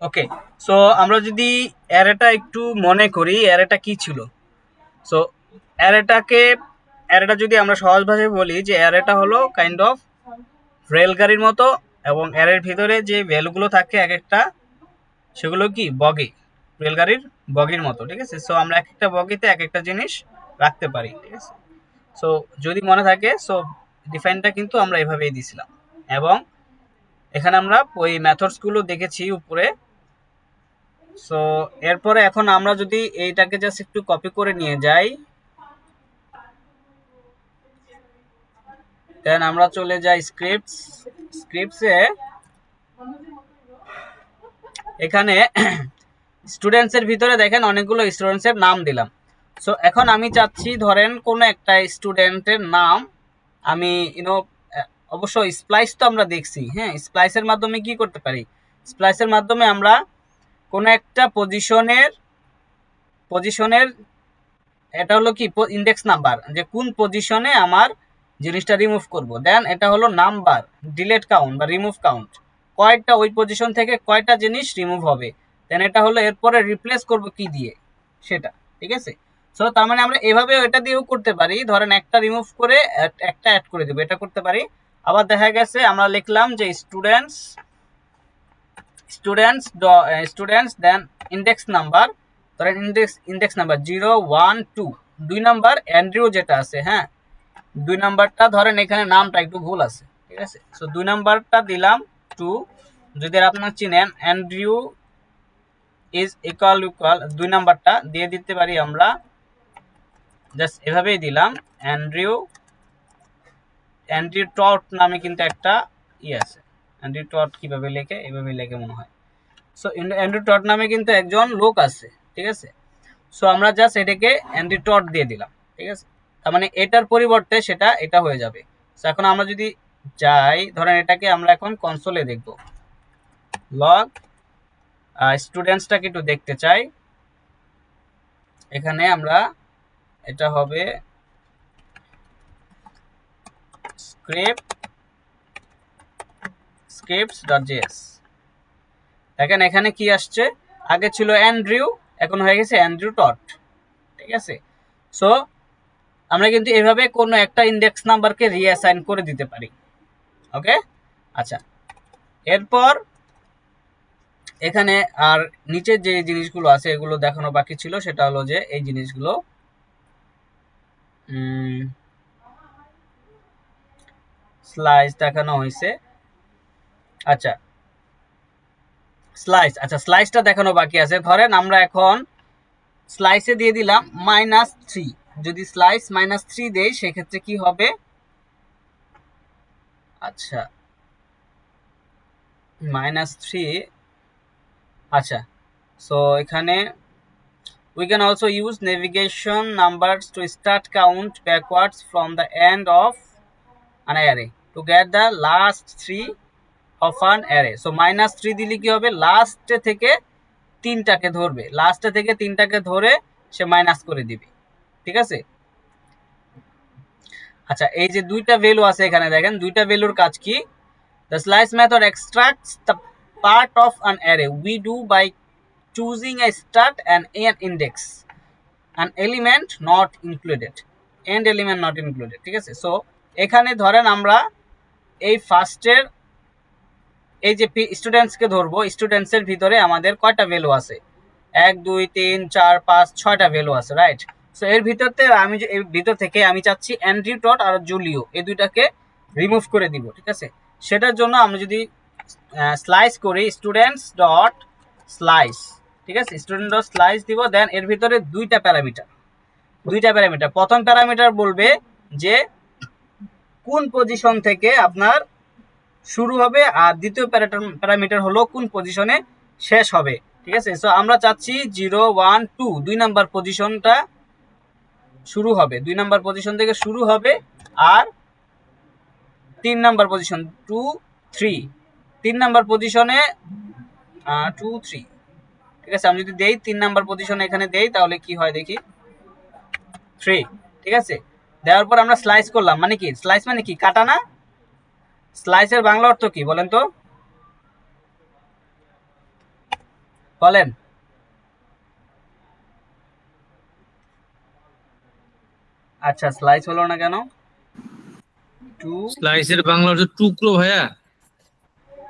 ওকে, so আমরা যদি অ্যারেটা একটু মনে করি, অ্যারেটা কি ছিল। সো অ্যারেটাকে অ্যারেটা যদি আমরা সহজ ভাষায় বলি যে অ্যারেটা হলো কাইন্ড অফ রেলগাড়ির মতো, এবং অ্যারের ভিতরে যে ভ্যালুগুলো থাকে এক একটা, সেগুলো কি বগি, রেলগাড়ির বগির মতো, ঠিক আছে। সো আমরা এক একটা বগিতে এক একটা জিনিস রাখতে পারি, ঠিক আছে। সো যদি মনে থাকে, সো ডিফাইনটা কিন্তু আমরা এভাবেই দিছিলাম, এবং এখানে আমরা ওই মেথডসগুলো দেখেছি উপরে। সো এরপরে এখন আমরা যদি এইটাকে জাস্ট একটু কপি করে নিয়ে যাই, দেন আমরা চলে যাই স্ক্রিপ্টসে। এখানে স্টুডেন্টসের ভিতরে দেখেন অনেকগুলো স্টুডেন্টসের নাম দিলাম। সো এখন আমি চাচ্ছি ধরেন কোনো একটা স্টুডেন্টের নাম আমি অবশ্য স্প্লাইস তো আমরা দেখছি, হ্যাঁ, স্প্লাইসের মাধ্যমে কি করতে পারি, স্প্লাইসের মাধ্যমে আমরা কোনো একটা পজিশনের এটা হলো কি ইন্ডেক্স নাম্বার, যে কোন পজিশনে আমার জিনিসটা রিমুভ করব। দেন এটা হলো নাম্বার, ডিলেট কাউন্ট বা রিমুভ কাউন্ট, কয়টা ওই পজিশন থেকে কয়টা জিনিস রিমুভ হবে। দেন এটা হলো এরপরে রিপ্লেস করব কি দিয়ে সেটা, ঠিক আছে। সো তার মানে আমরা এভাবেও এটা দিয়েও করতে পারি, ধরেন একটা রিমুভ করে একটা অ্যাড করে দেবো, এটা করতে পারি। আবার দেখা গেছে আমরা লিখলাম যে স্টুডেন্টস দেন ইন্ডেক্স নাম্বার, ধরেন ইন্ডেক্স নাম্বার 0 1 2, 2 নাম্বার অ্যান্ড্রিউ যেটা আছে, হ্যাঁ, 2 নাম্বারটা ধরেন এখানে নামটা একটু ভুল আছে, ঠিক আছে। সো 2 নাম্বারটা দিলাম 2, যদি আপনার চিনেন অ্যান্ড্রিউ ইজ ইকুয়াল 2 নাম্বারটা দিয়ে দিতে পারি আমরা, জাস্ট এভাবেই দিলাম অ্যান্ড্রিউ অ্যান্ড্রিউ টট নামে কিন্তু একটা আছে। অ্যান্ড্রিউ টট কিভাবে লেখে, এভাবে লেখে মনে হয়। সো অ্যান্ড্রু টট নামে কিন্তু একজন লোক আছে, ঠিক আছে। সো আমরা জাস্ট এটাকে অ্যান্ড্রু টট দিয়ে দিলাম, ঠিক আছে। তার মানে এটার পরিবর্তে সেটা এটা হয়ে যাবে। সো এখন আমরা যদি যাই, ধরেন এটাকে আমরা এখন কনসোলে দেখব, লগ স্টুডেন্টসটাকে একটু দেখতে চাই। এখানে আমরা এটা হবে scripts.js। দেখেন এখানে কি আসছে, আগে ছিল অ্যান্ড্রিউ, এখন হয়ে গেছে অ্যান্ড্রু টট, ঠিক আছে। সো আমরা কিন্তু এভাবে কোনো একটা ইন্ডেক্স নাম্বারকে রিঅ্যাসাইন করে দিতে পারি। ওকে, আচ্ছা, এরপর এখানে আর নিচে যে জিনিসগুলো আছে এগুলো দেখানো বাকি ছিল, সেটা হলো যে এই জিনিসগুলো স্লাইস দেখানো হয়েছে। আচ্ছা স্লাইসটা দেখানো বাকি আছে। ধরেন আমরা এখন স্লাইসে দিয়ে দিলাম -3, যদি স্লাইস -3 দেই সেক্ষেত্রে কি হবে, আচ্ছা -3, আচ্ছা। সো এখানে we can also use navigation numbers to start count backwards from the end of an array to get the last 3 of an array. So -3 দিলে কি হবে, লাস্টে থেকে তিনটাকে ধরে সে মাইনাস করে দিবে, ঠিক আছে। আচ্ছা, এই যে দুইটা ভ্যালু আছে এখানে দেখেন, দুইটা ভ্যালুর কাজ কি, the slice method extracts the part of an array we do by choosing a start and an index, an element not included, end element not included, ঠিক আছে। সো এখানে ধরেন আমরা এই ফার্স্টের এই যে স্টুডেন্টসকে ধরবো, স্টুডেন্টসের ভিতরে আমাদের কয়টা ভ্যালু আছে, 1 2 3 4 5 6টা ভ্যালু আছে, রাইট। সো এর ভিতর থেকে আমি চাচ্ছি অ্যান্ড্রিউ টট আর জুলিও এই দুইটাকে রিমুভ করে দিব, ঠিক আছে। সেটার জন্য আমরা যদি স্লাইস করি স্টুডেন্টস ডট স্লাইস, ঠিক আছে, স্টুডেন্ট ডট স্লাইস দিব। দেন এর ভিতরে দুইটা প্যারামিটার, প্রথম প্যারামিটার বলবে যে কোন পজিশন থেকে আপনার শুরু হবে, আর দ্বিতীয় প্যারামিটার হলো কোন পজিশনে শেষ হবে, ঠিক আছে। সো আমরা চাচ্ছি 0 1 2 2 নাম্বার পজিশনটা শুরু হবে, 2 নাম্বার পজিশন থেকে শুরু হবে, আর 3 নাম্বার পজিশন 2 3, 3 নাম্বার পজিশনে 2 3, ঠিক আছে। আমি যদি দেই 3 নাম্বার পজিশনে এখানে দেই তাহলে কি হয় দেখি, 3, ঠিক আছে। দেওয়ার পর আমরা স্লাইস করলাম, মানে কি স্লাইস মানে কি, কাটা না। স্লাইসের বাংলা অর্থ কি বলেন তো, বলেন। আচ্ছা, স্লাইস হলো না কেন? টু, স্লাইসের বাংলা হচ্ছে টুকরো ভাইয়া।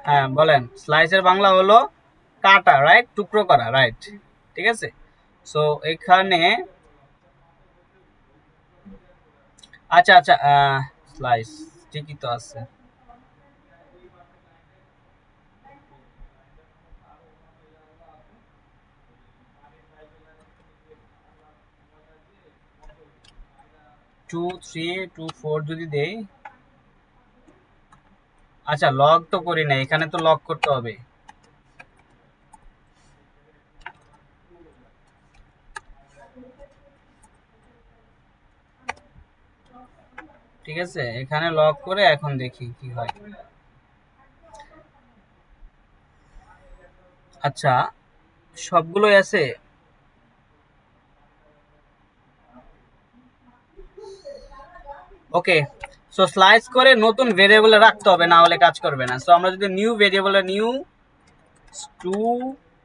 হ্যাঁ বলেন, স্লাইসের বাংলা হলো কাটা, রাইট, টুকরো করা, রাইট। ঠিক আছে, সো এখানে আচ্ছা আচ্ছা, স্লাইস ঠিকই তো আছে। টু থ্রি টু ফোর যদি দেই, আচ্ছা লগ তো করি না, এখানে তো লগ করতে হবে। ঠিক আছে, এখানে লগ করে এখন দেখি কি হয়। আচ্ছা, সবগুলোই আছে। ওকে, সো স্লাইস করে নতুন ভেরিয়েবলে রাখতে হবে, না হলে কাজ করবে না। সো আমরা যদি নিউ ভেরিয়েবলে new students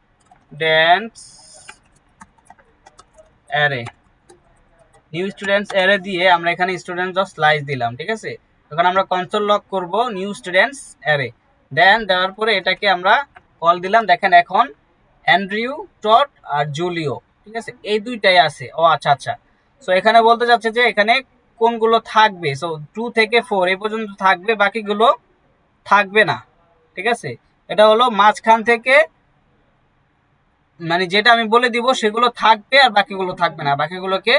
array, new students array দিয়ে আমরা এখানে স্টুডেন্টস অফ স্লাইস দিলাম। ঠিক আছে, এখন আমরা কনসোল লগ করব নিউ স্টুডেন্টস অ্যারে, দেন দেওয়ার পরে এটাকে আমরা কল দিলাম। দেখেন এখন অ্যান্ড্রিউ, টড আর জুলিও, ঠিক আছে, এই দুইটাই আছে। ও আচ্ছা আচ্ছা, সো এখানে বলতে চাচ্ছে যে এখানে কোনগুলো থাকবে। সো 2 থেকে 4 এই পর্যন্ত থাকবে, বাকিগুলো থাকবে না। ঠিক আছে, এটা হলো মাঝখান থেকে, মানে যেটা আমি বলে দিব সেগুলো থাকবে আর বাকিগুলো থাকবে না, বাকিগুলোকে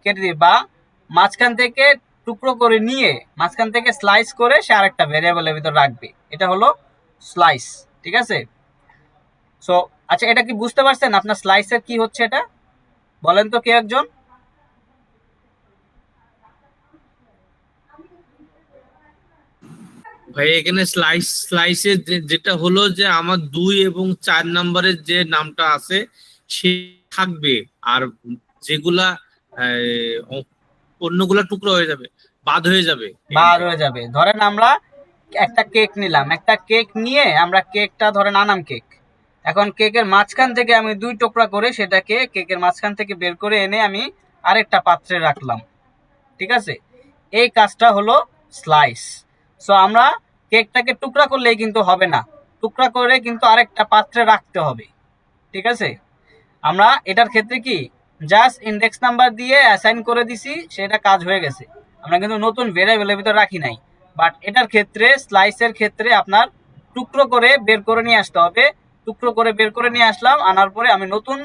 কেটে দিবে, বা মাঝখান থেকে টুকরো করে নিয়ে মাঝখান থেকে স্লাইস করে সে আরেকটা ভেরিয়েবলের ভিতর রাখবে, এটা হলো স্লাইস। ঠিক আছে, সো আচ্ছা, এটা কি বুঝতে পারছেন আপনার স্লাইসের কি হচ্ছে এটা? বলেন তো কেউ একজন। ভাই এখানে স্লাইসে যেটা হলো যে আমার 2 এবং 4 নম্বরের যে নামটা আছে সে থাকবে, আর যেগুলা অন্যগুলা টুকরো হয়ে যাবে, বাদ হয়ে যাবে এখান বার থেকে। হয়ে যাবে। ধরেন আমরা একটা কেক নিলাম, একটা কেক নিয়ে আমরা কেকটা ধরেন আনাম কেক, এখন কেকের মাঝখান থেকে আমি 2 টুকরা করে সেটাকে কেকের মাঝখান থেকে বের করে এনে আমি আরেকটা পাত্রে রাখলাম। ঠিক আছে, এই কাজটা হলো স্লাইস। সো আমরা কেকটাকে টুকরা করলেই কিন্তু হবে না, টুকরা করে কিন্তু আরেকটা পাত্রে রাখতে হবে। ঠিক আছে, আমরা এটার ক্ষেত্রে কি জাস্ট ইন্ডেক্স নাম্বার দিয়ে অ্যাসাইন করে দিছি, সেটা কাজ হয়ে গেছে, আমরা কিন্তু নতুন ভেরিয়েবলের ভিতর রাখি নাই। বাট এটার ক্ষেত্রে, স্লাইসের ক্ষেত্রে আপনার টুকরো করে বের করে নিয়ে আসতে হবে। টুকরো করে বের করে নিয়ে আসলাম, আনার পরে আমি নতুন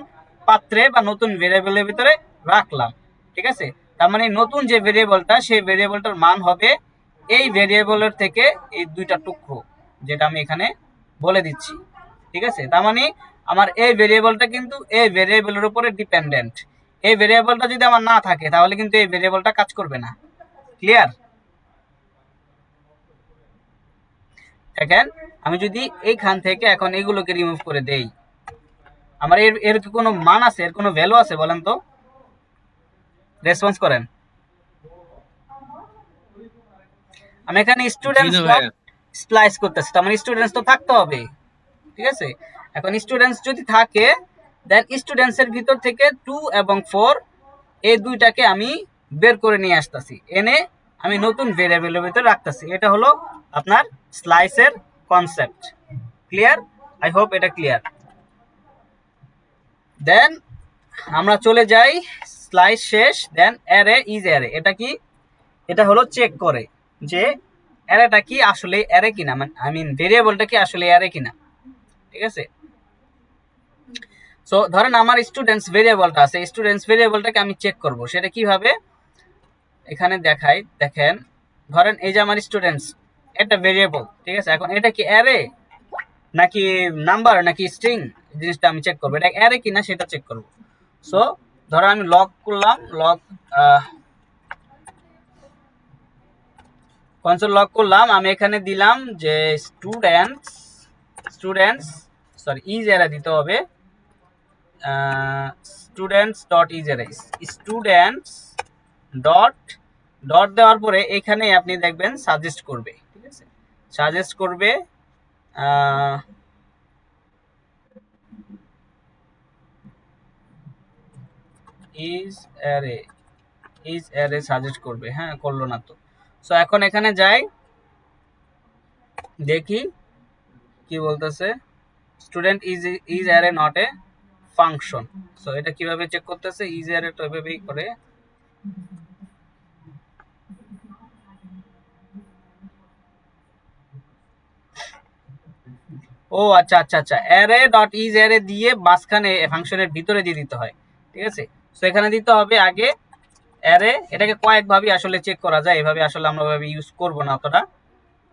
পাত্রে বা নতুন ভেরিয়েবলের ভিতরে রাখলাম। ঠিক আছে, তার মানে নতুন যে ভেরিয়েবলটা, সেই ভেরিয়েবলটার মান হবে এই ভেরিয়েবলের থেকে এই 2টা টুকরো, যেটা আমি এখানে বলে দিচ্ছি। ঠিক আছে, তার মানে আমার এই ভেরিয়েবলটা কিন্তু এই ভেরিয়েবলের উপরে ডিপেন্ডেন্ট। এই ভেরিয়েবলটা যদি আমার না থাকে তাহলে কিন্তু এই ভেরিয়েবলটা কাজ করবে না। ক্লিয়ার? দেখেন, আমি যদি এইখান থেকে এখন এগুলোকে রিমুভ করে দেই, আমার এর এর কি কোনো মান আছে, এর কোনো ভ্যালু আছে বলেন তো, রেসপন্স করেন। আমি এখানে জি স্টুডেন্টস না ডট ভাইয়া। স্প্লাইস করতেছি, তার মানে স্টুডেন্টস তো থাকতে হবে। ঠিক আছে, এখন স্টুডেন্টস যদি থাকে, দেন স্টুডেন্টস এর ভিতর থেকে 2 এবং 4 এই দুইটাকে আমি বের করে নিয়ে আসতেছি, এনে আমি নতুন ভেরিয়েবলের ভিতর রাখতেছি। এটা হলো আপনার স্লাইসের কনসেপ্ট। ক্লিয়ার? আই হোপ এটা ক্লিয়ার। দেন আমরা চলে যাই, স্লাইস শেষ, দেন অ্যারে ইজ অ্যারে। এটা কি? এটা হলো চেক করে যে অ্যারেটা কি আসলে অ্যারে কিনা, মানে আই মিন ভেরিয়েবলটা কি আসলে অ্যারে কিনা। ঠিক আছে, সো ধরেন আমার স্টুডেন্টস ভেরিয়েবলটা আছে, স্টুডেন্টস ভেরিয়েবলটাকে আমি চেক করব, সেটা কিভাবে এখানে দেখাই। দেখেন, ধরেন এই যে আমার স্টুডেন্টস, এটা ভেরিয়েবল। ঠিক আছে, এখন এটা কি অ্যারে নাকি নাম্বার নাকি স্ট্রিং, জিনিসটা আমি চেক করবো, এটা অ্যারে কিনা সেটা চেক করব। সো ধরো আমি লগ করলাম, লগ কনসোল লগ করলাম, আমি এখানে দিলাম যে students, students sorry is array দিতে হবে, students dot is array, students dot, dot দেওয়ার পরে এখানে আপনি দেখবেন সাজেস্ট করবে। ঠিক আছে, সাজেস্ট করবে ইজ অ্যারে সাজেস্ট করবে, হ্যাঁ করলো না তো। সো এখন এখানে যাই, দেখি কি বলতেছে, student is array not a function. So এটা কিভাবে চেক করতেছে, ইজ অ্যারে তো এভাবেই করে। ও আচ্ছা আচ্ছা আচ্ছা, অ্যারে ডট ইজ অ্যারে দিয়ে মাঝখানে ফাংশনের ভিতরে দিয়ে দিতে হয়, ঠিক আছে। সো এখানে দিতে হবে আগে অ্যারে। এটাকে কয়েকভাবে আসলে চেক করা যায়, এভাবে আসলে আমরা ভাবে ইউজ করব না অতটা।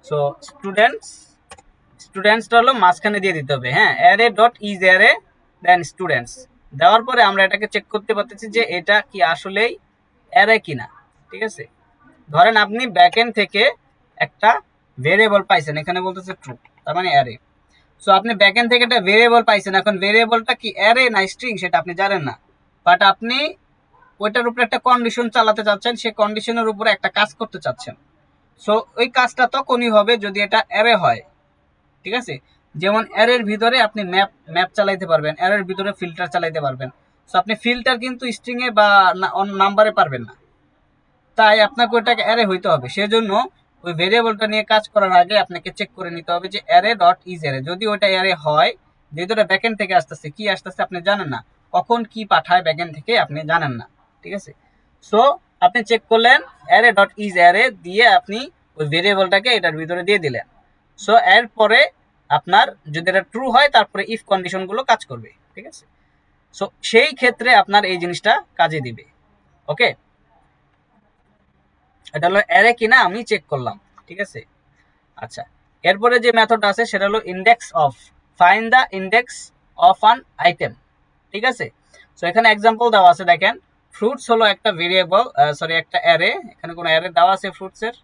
সো স্টুডেন্টসটা হলো মাঝখানে দিয়ে দিতে হবে, হ্যাঁ, array dot is array then students. দেওয়ার পরে আমরা এটাকে চেক করতে পারতেছি যে এটা কি আসলেই অ্যারে কিনা, ঠিক আছে। ধরেন আপনি ব্যাকএন্ড থেকে একটা ভেরিয়েবল পাইছেন, এখানে বলতেছে ট্রু, তার মানে অ্যারে। সো আপনি ব্যাকএন্ড থেকে একটা ভেরিয়েবল পাইছেন, এখন ভেরিয়েবলটা কি অ্যারে না স্ট্রিং সেটা আপনি জানেন না, বাট আপনি ওইটার উপরে একটা কন্ডিশন চালাতে চাচ্ছেন, সেই কন্ডিশনের উপরে একটা কাজ করতে চাচ্ছেন। সো ওই কাজটা তখনই হবে যদি এটা অ্যারে হয়, ঠিক আছে। যেমন অ্যারের ভিতরে আপনি ম্যাপ চালাইতে পারবেন, অ্যারের ভিতরে ফিল্টার চালাইতে পারবেন। সো আপনি ফিল্টার কিন্তু স্ট্রিং এ বা নাম্বারে পারবেন না, তাই আপনাকে ওইটাকে অ্যারে হইতে হবে। সেজন্য ওই ভেরিয়েবলটা নিয়ে কাজ করার আগে আপনাকে চেক করে নিতে হবে যে অ্যারে ডট ইজ অ্যারে, যদি ওইটা অ্যারে হয়, যেহেতু এটা ব্যাকএন্ড থেকে আসতেছে, কি আসতেছে আপনি জানেন না, কখন কি পাঠায় ব্যাকএন্ড থেকে আপনি জানেন না, ঠিক আছে। সো আপনি চেক করলেন অ্যারে ডট ইজ অ্যারে দিয়ে আপনি ওই ভেরিয়েবলটাকে এটার ভিতরে দিয়ে দিলেন। সো এরপরে আপনার যদি এটা ট্রু হয় তারপরে ইফ কন্ডিশনগুলো কাজ করবে, ঠিক আছে। সো সেই ক্ষেত্রে আপনার এই জিনিসটা কাজে দিবে, ওকে। এটা হলো অ্যারে কিনা আমি চেক করলাম, ঠিক আছে। আচ্ছা, এরপরে যে মেথড আছে সেটা হলো index of, find the index of an item, ঠিক আছে। সো এখানে এক্সাম্পল দেওয়া আছে, দেখেন ফ্রুটস হলো একটা ভেরিয়েবল, সরি একটা অ্যারে, এখানে কোনো অ্যারে দেওয়া আছে ফ্রুটসের?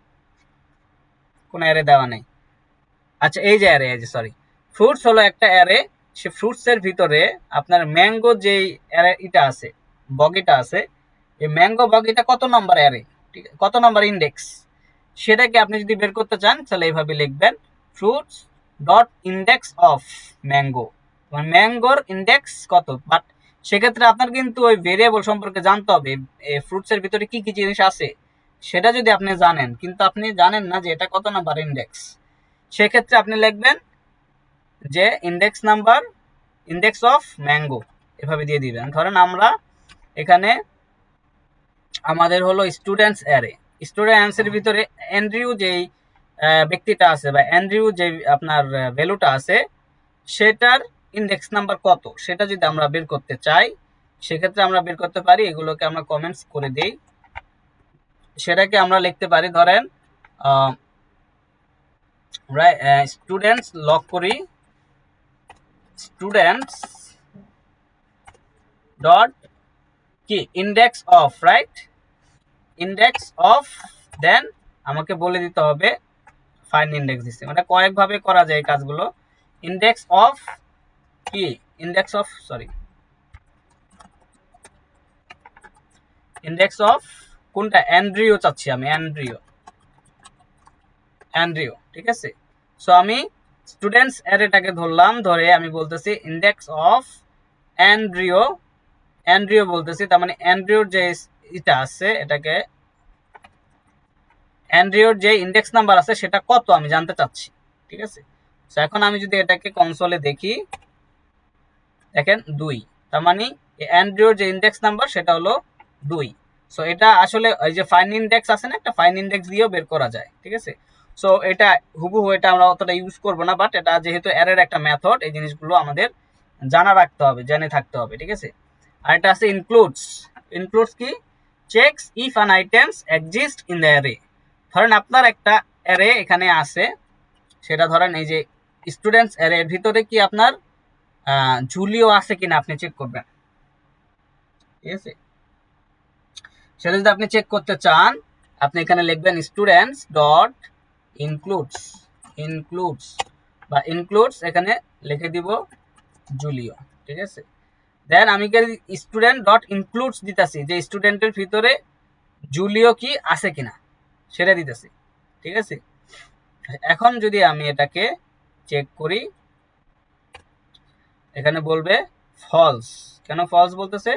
কোনো অ্যারে দেওয়া নেই। আচ্ছা এই যে অ্যারে, এই যে সরি, ফ্রুটস হলো একটা অ্যারে, সে ফ্রুটসের ভিতরে আপনার ম্যাঙ্গো যেই অ্যারে এটা আছে, বগিটা আছে, এই ম্যাঙ্গো বগিটা কত নাম্বার অ্যারে, ঠিক আছে, কত নাম্বার ইন্ডেক্স, সেটাকে আপনি যদি বের করতে চান তাহলে এইভাবে লিখবেন, fruits dot index of mango, ম্যাঙ্গোর ইন্ডেক্স কত। বাট সেক্ষেত্রে আপনার কিন্তু ওই ভেরিয়েবল সম্পর্কে জানতে হবে, ফ্রুটসের ভিতরে কি কি জিনিস আছে সেটা যদি আপনি জানেন, কিন্তু আপনি জানেন না যে এটা কত নাম্বার ইন্ডেক্স, সেক্ষেত্রে আপনি লিখবেন যে index number, index of mango, এভাবে দিয়ে দিবেন। ধরেন আমরা এখানে আমাদের হলো স্টুডেন্টস অ্যারে, স্টুডেন্টস এর ভিতরে অ্যান্ড্রিউ যেই ব্যক্তিটা আছে বা অ্যান্ড্রিউ যে আপনার ভ্যালুটা আছে সেটার ইন্ডেক্স নাম্বার কত সেটা যদি আমরা বের করতে চাই, সেক্ষেত্রে আমরা বের করতে পারি, এগুলোকে আমরা কমেন্টস করে দেই। সেটাকে আমরা লিখতে পারি, ধরেন আমরা স্টুডেন্টস লক করি, স্টুডেন্টস ডট কি index of, right, index of, then আমাকে বলে দিতে হবে ফাইন্ড ইন্ডেক্স দিচ্ছে, মানে কয়েকভাবে করা যায় কাজগুলো। ইন্ডেক্স অফ কি, index of sorry, index of কোনটা, অ্যান্ড্রিও চাচ্ছি আমি, অ্যান্ড্রিও, ঠিক আছে। সো আমি স্টুডেন্টস অ্যারেটাকে ধরলাম, ধরে আমি বলতেছি ইন্ডেক্স অফ অ্যান্ড্রিও, অ্যান্ড্রিও বলতেছি, তার মানে অ্যান্ড্রিওর যে এটা আছে, এটাকে অ্যান্ড্রিওর যে ইন্ডেক্স নাম্বার আছে সেটা কত আমি জানতে চাচ্ছি, ঠিক আছে। সো এখন আমি যদি এটাকে কনসোলে দেখি, দেখেন 2, তার মানে অ্যান্ড্রিওর যে ইন্ডেক্স নাম্বার সেটা হলো 2। সো এটা আসলে ওই যে ফাইন ইন্ডেক্স আছে না, একটা ফাইন ইন্ডেক্স দিয়েও বের করা যায়, ঠিক আছে। সো এটা হুবহু এটা আমরা অতটা ইউজ করব না, বাট এটা যেহেতু অ্যারের একটা মেথড, এই জিনিসগুলো আমাদের জানা রাখতে হবে, জেনে থাকতে হবে, ঠিক আছে। আর এটা আছে ইনক্লুডস, ইনক্লুডস কি, checks if an items exist in the array. ধরেন আপনার একটা অ্যারে এখানে আছে, সেটা ধরেন এই যে স্টুডেন্টস অ্যারে, এর ভিতরে কি আপনার জুলিও আছে কিনা আপনি চেক করবেন, ঠিক আছে। সেটা যদি আপনি চেক করতে চান, আপনি এখানে লিখবেন স্টুডেন্টস ডট ইনক্লুডস, ইনক্লুডস বা ইনক্লুডস, এখানে লিখে দিব জুলিও, ঠিক আছে। দেন আমি স্টুডেন্ট ডট ইনক্লুডস দিতেছি যে স্টুডেন্টের ভিতরে জুলিও কি আছে কিনা সেটা দিতেছি, ঠিক আছে। এখন যদি আমি এটাকে চেক করি, এখানে বলবে ফলস, কেন ফলস বলতেছে,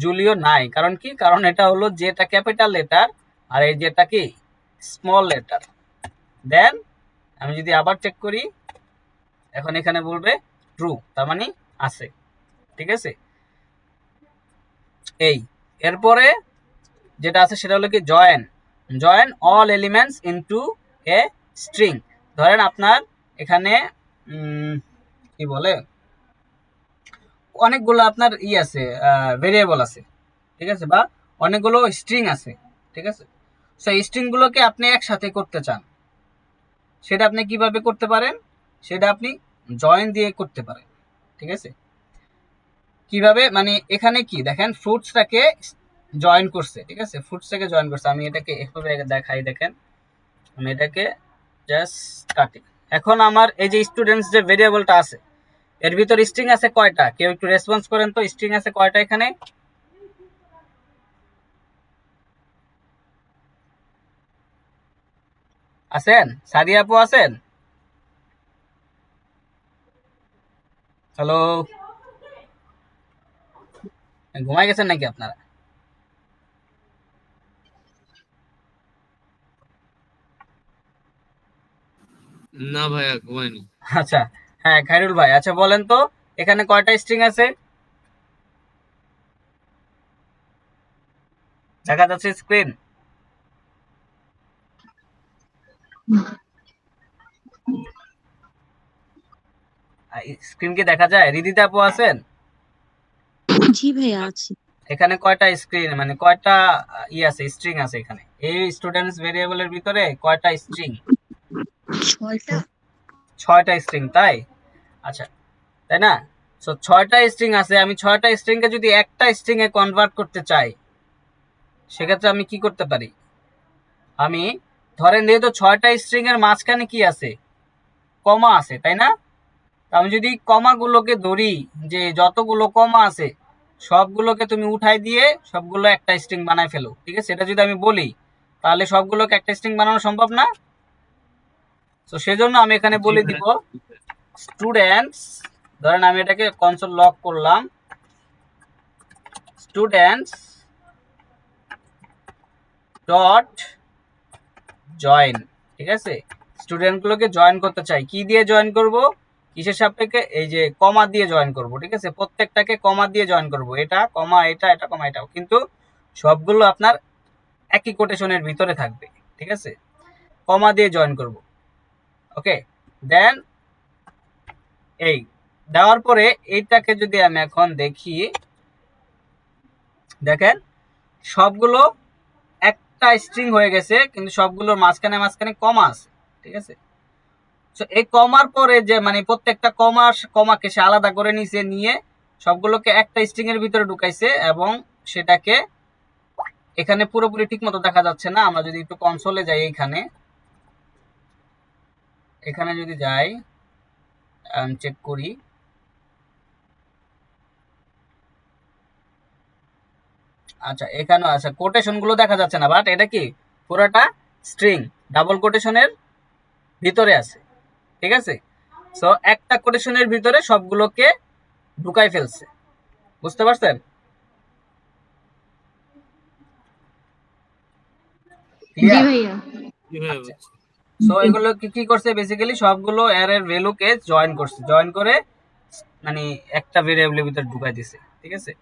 জুলিও নাই, কারণ কি, কারণ এটা হলো যেটা ক্যাপিটাল লেটার আর এই যেটা কি স্মল লেটার। দেন আমি যদি আবার চেক করি, এখন এখানে বলবে ট্রু, তার মানে আছে, ঠিক আছে। এই এরপরে যেটা আছে সেটা হলো কি join, join all elements into a string. ধরেন আপনার এখানে কি বলে অনেকগুলো আপনার আছে, ভেরিয়েবল আছে, ঠিক আছে, বা অনেকগুলো স্ট্রিং আছে, ঠিক আছে। সেই স্ট্রিং গুলোকে আপনি একসাথে করতে চান, সেটা আপনি কিভাবে করতে পারেন, সেটা আপনি জয়েন দিয়ে করতে পারেন, ঠিক আছে। কিভাবে, মানে এখানে কি দেখেন ফ্রুটসটাকে জয়েন করছে, ঠিক আছে, ফ্রুটসটাকে জয়েন করছে। আমি এটাকে এভাবে দেখাই, দেখেন আমি এটাকে জাস্ট কাটি। এখন আমার এই যে স্টুডেন্টস যে ভেরিয়েবলটা আছে এর ভিতর স্ট্রিং আছে কয়টা, কেউ একটু রেসপন্স করেন তো, স্ট্রিং আছে কয়টা এখানে? আছেন? সাদিয়া আপু আছেন? হ্যালো, ঘুমাই গেছেন নাকি আপনারা? না ভাইয়া ঘুমায়নি। আচ্ছা, হ্যাঁ খাইরুল ভাই, আচ্ছা বলেন তো এখানে কয়টা স্ট্রিং আছে? দেখা যাচ্ছে স্ক্রিন? স্ক্রিন কি দেখা যায়? রিদিতা আপু আছেন? জি ভাইয়া আছি। এখানে কয়টা স্ক্রিন, মানে কয়টা আছে, স্ট্রিং আছে এখানে এই স্টুডেন্টস ভেরিয়েবলের ভিতরে কয়টা স্ট্রিং? 6টা। 6টা স্ট্রিং, তাই? আচ্ছা, তাই না? সো 6টা স্ট্রিং আছে, আমি 6টা স্ট্রিং কে যদি একটা স্ট্রিং এ কনভার্ট করতে চাই সেক্ষেত্রে আমি কি করতে পারি? আমি ধরেন যেহেতু 6টা স্ট্রিং এর মাঝখানে কি আছে, কমা আছে, তাই না? আমি যদি কমাগুলোকে ধরি, যে যতগুলো কমা আছে সবগুলোকে তুমি উঠাই দিয়ে সবগুলো একটা স্ট্রিং বানায় ফেলো, ঠিক আছে, এটা যদি আমি বলি তাহলে সবগুলোকে একটা স্ট্রিং বানানো সম্ভব না। তো সেজন্য আমি এখানে জি বলে দিব ভাইয়া। স্টুডেন্টস, ধরেন আমি এটাকে কনসোল লক করলাম, স্টুডেন্টস ডট জয়েন, ঠিক আছে। স্টুডেন্ট গুলোকে জয়েন করতে চাই, কি দিয়ে জয়েন করব, কিসের সাপেক্ষে, এই যে কমা দিয়ে জয়েন করব, ঠিক আছে, প্রত্যেকটাকে কমা দিয়ে জয়েন করব, এটা কমা এটা, এটা কমা এটাও, কিন্তু সবগুলো আপনার একই কোটেশনের ভিতরে থাকবে, ঠিক আছে, কমা দিয়ে জয়েন করব। ওকে, দেন এই দেওয়ার পরে এইটাকে যদি আমি এখন দেখি, দেখেন সবগুলো একটা স্ট্রিং হয়ে গেছে, কিন্তু সবগুলোর মাঝখানে মাঝখানে কমা আছে, ঠিক আছে। তো এই কমার পরে যে মানে প্রত্যেকটা কমাকে সে আলাদা করে নিচে নিয়ে সবগুলোকে একটা স্ট্রিং এর ভিতরে ঢুকাইছে, এবং সেটাকে এখানে পুরোপুরি ঠিক মতো দেখা যাচ্ছে না, আমরা যদি একটু কনসোলে যাই, এইখানে এখানে যদি যাই চেক করি, আচ্ছা এখানে আচ্ছা কোটেশন গুলো দেখা যাচ্ছে না, বাট এটা কি পুরোটা স্ট্রিং ডাবল কোটেশনের ভিতরে আছে, ঠিক আছে। সো একটা কোটেশনের ভিতরে সবগুলোকে ঢুকাই ফেলছে, বুঝতে পারছেন? জি ক্লিয়ার? ভাইয়া। জি ভাইয়া আচ্ছা, বুঝছি। সো এগুলো কি করছে, বেসিক্যালি সবগুলো অ্যারের ভ্যালুকে জয়েন করছে, জয়েন করে মানে একটা ভেরিয়েবলের ভিতরে ঢুকাই দিছে, ঠিক আছে।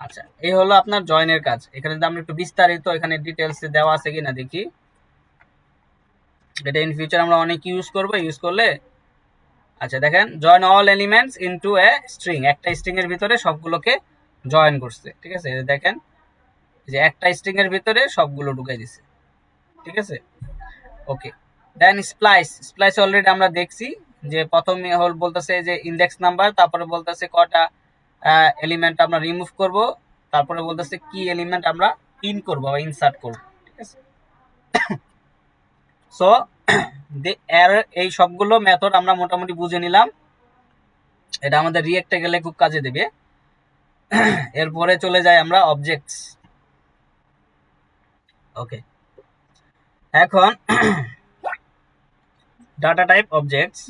আচ্ছা, এই হলো আপনার জয়েনের কাজ। এখানে যদি আমরা একটু বিস্তারিত এখানে ডিটেলস দেওয়া আছে কিনা দেখি, এটা ইন ফিউচার আমরা অনেক ইউজ করব, ইউজ করলে আচ্ছা দেখেন join all elements into a string, একটা স্ট্রিং এর ভিতরে সবগুলোকে জয়েন করছে, ঠিক আছে, দেখেন যে একটা স্ট্রিং এর ভিতরে সবগুলো ঢুকাই দিছে, ঠিক আছে। ওকে, দেন স্প্লাইস, স্প্লাইস অলরেডি আমরা দেখছি, যে প্রথমে হল বলতেছে যে ইন্ডেক্স নাম্বার, তারপরে বলতেছে কটা এলিমেন্ট আমরা রিমুভ করব, তারপরে বলতেছে কি এলিমেন্ট আমরা ইন করব বা ইনসার্ট করব, ঠিক আছে। সো এর এই সবগুলো মেথড আমরা মোটামুটি বুঝে নিলাম, এটা আমাদের রিয়েক্টে গেলে খুব কাজে দেবে। এরপরে চলে যাই আমরা অবজেক্টস। ওকে, এখন ডাটা টাইপ অবজেক্টস।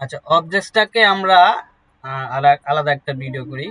আচ্ছা, অবজেক্টসটাকে আমরা আলাদা একটা ভিডিও করি।